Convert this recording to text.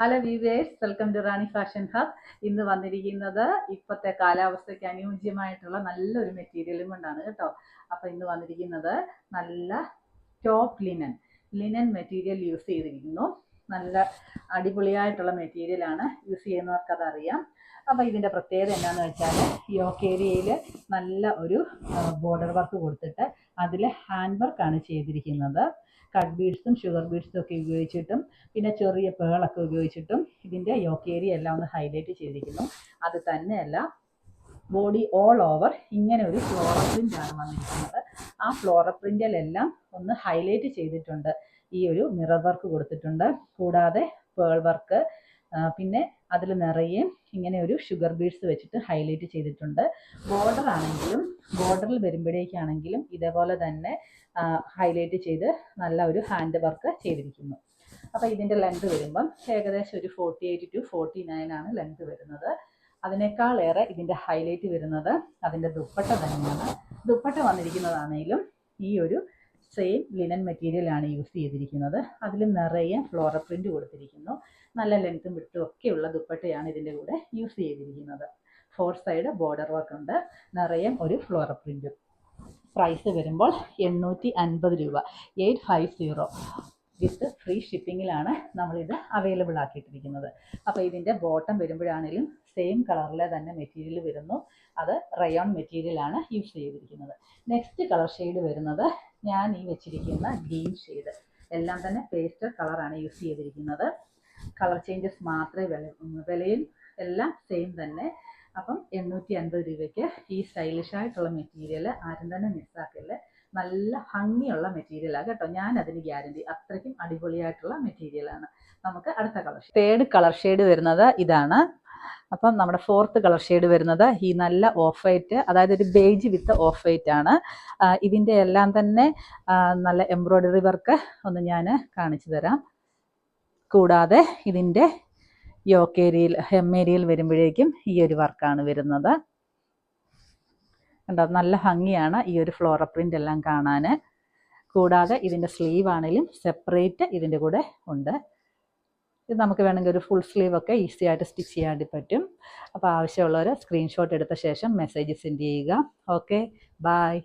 Hello viewers, welcome to Rani fashion hub. ഇന്ന് വന്നിരിക്കുന്നത് ഇപ്പോഴത്തെ കാലാവസ്ഥയ്ക്ക് അനുയോജ്യമായിട്ടുള്ള നല്ലൊരു മെറ്റീരിയലും കൊണ്ടാണ് കേട്ടോ. അപ്പോൾ ഇന്ന് വന്നിരിക്കുന്നത് നല്ല ടോപ്പ് ലിനൻ മെറ്റീരിയൽ യൂസ് ചെയ്തിരിക്കുന്നു. നല്ല അടിപൊളിയായിട്ടുള്ള മെറ്റീരിയലാണ്. യൂസ് ചെയ്യുന്നവർക്ക് അതറിയാം. അപ്പോൾ ഇതിൻ്റെ പ്രത്യേകത എന്താണെന്ന് വെച്ചാൽ, യോക്ക് ഏരിയയിൽ നല്ല ഒരു ബോർഡർ വർക്ക് കൊടുത്തിട്ട് അതിൽ ഹാൻഡ് വർക്കാണ് ചെയ്തിരിക്കുന്നത്. കട്ട് ബീഡ്സും ഷുഗർ ബീഡ്സും ഒക്കെ ഉപയോഗിച്ചിട്ടും പിന്നെ ചെറിയ പേളൊക്കെ ഉപയോഗിച്ചിട്ടും ഇതിൻ്റെ യോക്ക് ഏരിയ എല്ലാം ഒന്ന് ഹൈലൈറ്റ് ചെയ്തിരിക്കുന്നു. അത് തന്നെയല്ല, ബോഡി ഓൾ ഓവർ ഇങ്ങനെ ഒരു ഫ്ലോറൽ പ്രിൻ്റ് ആണ് വന്നിരിക്കുന്നത്. ആ ഫ്ലോറൽ പ്രിൻ്റിലെല്ലാം ഒന്ന് ഹൈലൈറ്റ് ചെയ്തിട്ടുണ്ട്. ഈ ഒരു മിറർ വർക്ക് കൊടുത്തിട്ടുണ്ട്. കൂടാതെ പേൾ വർക്ക്, പിന്നെ അതിൽ നിറയെ ഇങ്ങനെ ഒരു ഷുഗർ ബീഡ്സ് വെച്ചിട്ട് ഹൈലൈറ്റ് ചെയ്തിട്ടുണ്ട്. ബോർഡറിൽ വരുമ്പോഴേക്കാണെങ്കിലും ഇതേപോലെ തന്നെ ഹൈലൈറ്റ് ചെയ്ത് നല്ല ഒരു ഹാൻഡ് വർക്ക് ചെയ്തിരിക്കുന്നു. അപ്പോൾ ഇതിൻ്റെ ലെങ്ത് വരുമ്പം ഏകദേശം ഒരു 48 to 49 ആണ് ലെങ്ത് വരുന്നത്. അതിനേക്കാളേറെ ഇതിൻ്റെ ഹൈലൈറ്റ് വരുന്നത് അതിൻ്റെ ദുപ്പട്ട തന്നെയാണ്. ദുപ്പട്ട വന്നിരിക്കുന്നതാണെങ്കിലും ഈ ഒരു സെയിം ലിനൻ മെറ്റീരിയലാണ് യൂസ് ചെയ്തിരിക്കുന്നത്. അതിൽ നിറയെ ഫ്ലോറൽ പ്രിൻ്റ് കൊടുത്തിരിക്കുന്നു. നല്ല ലെങ്ത്തും വിട്ടും ഒക്കെയുള്ള ദുപ്പട്ടയാണ് ഇതിൻ്റെ കൂടെ യൂസ് ചെയ്തിരിക്കുന്നത്. 4 സൈഡ് ബോർഡർ വർക്ക് ഉണ്ട്, നിറയെ ഒരു ഫ്ലോറൽ പ്രിൻറ്റും. പ്രൈസ് വരുമ്പോൾ 850 രൂപ, 850 വിത്ത് ഫ്രീ ഷിപ്പിങ്ങിലാണ് നമ്മളിത് അവൈലബിൾ ആക്കിയിട്ടിരിക്കുന്നത്. അപ്പോൾ ഇതിൻ്റെ ബോട്ടം വരുമ്പോഴാണെങ്കിലും സെയിം കളറിലെ തന്നെ മെറ്റീരിയൽ വരുന്നു. അത് റയോൺ മെറ്റീരിയലാണ് യൂസ് ചെയ്തിരിക്കുന്നത്. നെക്സ്റ്റ് കളർ ഷെയ്ഡ് വരുന്നത് ഞാൻ ഈ വെച്ചിരിക്കുന്ന ഗ്രീൻ ഷെയ്ഡ്. എല്ലാം തന്നെ പേസ്റ്റൽ കളറാണ് യൂസ് ചെയ്തിരിക്കുന്നത്. കളർ ചേഞ്ചസ് മാത്രമേ വിലയിൽ എല്ലാം സെയിം തന്നെ. അപ്പം 850 രൂപയ്ക്ക് ഈ സ്റ്റൈലിഷ് ആയിട്ടുള്ള മെറ്റീരിയൽ ആരും തന്നെ മിസ്സാക്കില്ല. നല്ല ഭംഗിയുള്ള മെറ്റീരിയലാണ് കേട്ടോ. ഞാൻ അതിന് ഗ്യാരണ്ടി. അത്രയ്ക്കും അടിപൊളിയായിട്ടുള്ള മെറ്റീരിയലാണ്. നമുക്ക് അടുത്ത കളർ, തേർഡ് കളർ ഷെയ്ഡ് വരുന്നത് ഇതാണ്. അപ്പം നമ്മുടെ ഫോർത്ത് കളർ ഷെയ്ഡ് വരുന്നത് ഈ നല്ല ഓഫ് വൈറ്റ്, അതായത് ഒരു ബേജ് വിത്ത് ഓഫ് വൈറ്റ് ആണ്. ഇതിൻ്റെ എല്ലാം തന്നെ നല്ല എംബ്രോയ്ഡറി വർക്ക് ഒന്ന് ഞാൻ കാണിച്ചു തരാം. കൂടാതെ ഇതിൻ്റെ യോക്ക് ഏരിയയിൽ, ഹെം ഏരിയയിൽ വരുമ്പോഴേക്കും ഈ ഒരു വർക്കാണ് വരുന്നത്. കണ്ടോ, നല്ല ഭംഗിയാണ് ഈ ഒരു ഫ്ലോറൽ പ്രിൻ്റ് എല്ലാം കാണാൻ. കൂടാതെ ഇതിൻ്റെ സ്ലീവ് ആണെങ്കിലും സെപ്പറേറ്റ് ഇതിൻ്റെ കൂടെ ഉണ്ട്. ഇത് നമുക്ക് വേണമെങ്കിൽ ഒരു ഫുൾ സ്ലീവ് ഒക്കെ ഈസി ആയിട്ട് സ്റ്റിച്ച് ചെയ്യാൻ വേണ്ടി പറ്റും. അപ്പോൾ ആവശ്യമുള്ളവർ സ്ക്രീൻഷോട്ട് എടുത്ത ശേഷം മെസ്സേജ് സെൻഡ് ചെയ്യുക. Okay, by.